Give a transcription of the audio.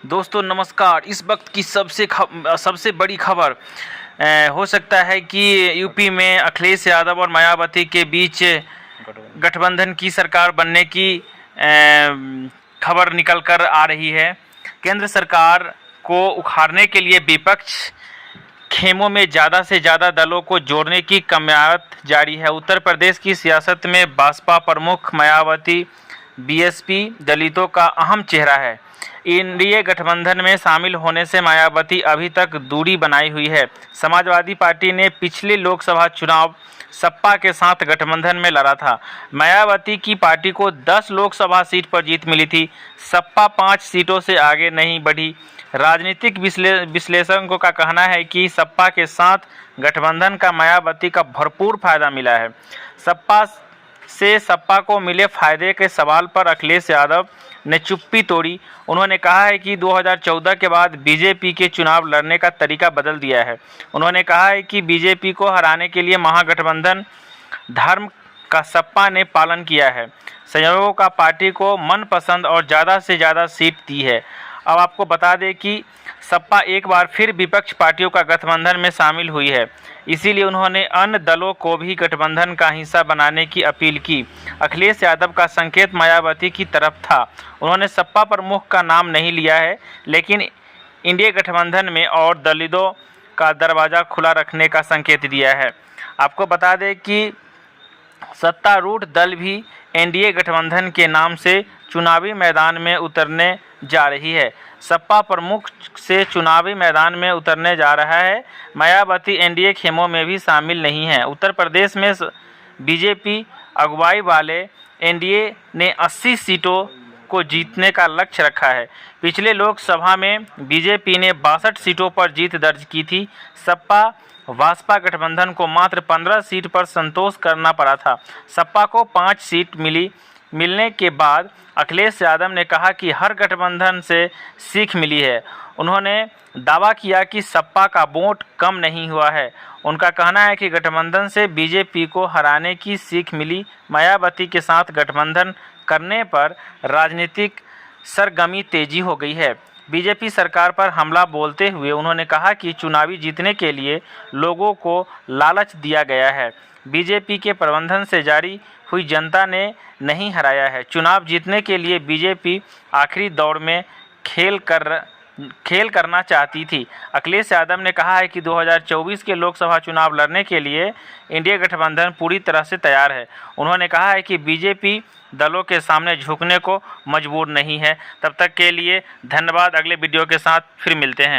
दोस्तों नमस्कार। इस वक्त की सबसे बड़ी खबर हो सकता है कि यूपी में अखिलेश यादव और मायावती के बीच गठबंधन की सरकार बनने की खबर निकल कर आ रही है। केंद्र सरकार को उखाड़ने के लिए विपक्ष खेमों में ज़्यादा से ज़्यादा दलों को जोड़ने की कवायद जारी है। उत्तर प्रदेश की सियासत में बसपा प्रमुख मायावती बीएसपी दलितों का अहम चेहरा है। एनडीए गठबंधन में शामिल होने से मायावती अभी तक दूरी बनाई हुई है। समाजवादी पार्टी ने पिछले लोकसभा चुनाव सपा के साथ गठबंधन में लड़ा था। मायावती की पार्टी को 10 लोकसभा सीट पर जीत मिली थी। सपा 5 सीटों से आगे नहीं बढ़ी। राजनीतिक विश्लेषकों का कहना है कि सपा के साथ गठबंधन का मायावती का भरपूर फायदा मिला है। सपा को मिले फायदे के सवाल पर अखिलेश यादव ने चुप्पी तोड़ी। उन्होंने कहा है कि 2014 के बाद बीजेपी के चुनाव लड़ने का तरीका बदल दिया है। उन्होंने कहा है कि बीजेपी को हराने के लिए महागठबंधन धर्म का सपा ने पालन किया है। संयोजकों का पार्टी को मनपसंद और ज़्यादा से ज़्यादा सीट दी है। अब आपको बता दें कि सपा एक बार फिर विपक्ष पार्टियों का गठबंधन में शामिल हुई है, इसीलिए उन्होंने अन्य दलों को भी गठबंधन का हिस्सा बनाने की अपील की। अखिलेश यादव का संकेत मायावती की तरफ था। उन्होंने सपा प्रमुख का नाम नहीं लिया है, लेकिन इंडिया गठबंधन में और दलितों का दरवाज़ा खुला रखने का संकेत दिया है। आपको बता दें कि सत्तारूढ़ दल भी एनडीए गठबंधन के नाम से चुनावी मैदान में उतरने जा रही है। सपा प्रमुख से चुनावी मैदान में उतरने जा रहा है। मायावती एनडीए खेमों में भी शामिल नहीं है। उत्तर प्रदेश में बीजेपी अगुवाई वाले एनडीए ने 80 सीटों को जीतने का लक्ष्य रखा है। पिछले लोकसभा में बीजेपी ने 62 सीटों पर जीत दर्ज की थी। सपा बसपा गठबंधन को मात्र 15 सीट पर संतोष करना पड़ा था। सपा को 5 सीट मिलने के बाद अखिलेश यादव ने कहा कि हर गठबंधन से सीख मिली है। उन्होंने दावा किया कि सपा का वोट कम नहीं हुआ है। उनका कहना है कि गठबंधन से बीजेपी को हराने की सीख मिली। मायावती के साथ गठबंधन करने पर राजनीतिक सरगर्मी तेजी हो गई है। बीजेपी सरकार पर हमला बोलते हुए उन्होंने कहा कि चुनावी जीतने के लिए लोगों को लालच दिया गया है। बीजेपी के प्रबंधन से जारी हुई जनता ने नहीं हराया है। चुनाव जीतने के लिए बीजेपी आखिरी दौर में खेल करना चाहती थी। अखिलेश यादव ने कहा है कि 2024 के लोकसभा चुनाव लड़ने के लिए इंडिया गठबंधन पूरी तरह से तैयार है। उन्होंने कहा है कि बीजेपी दलों के सामने झुकने को मजबूर नहीं है। तब तक के लिए धन्यवाद। अगले वीडियो के साथ फिर मिलते हैं।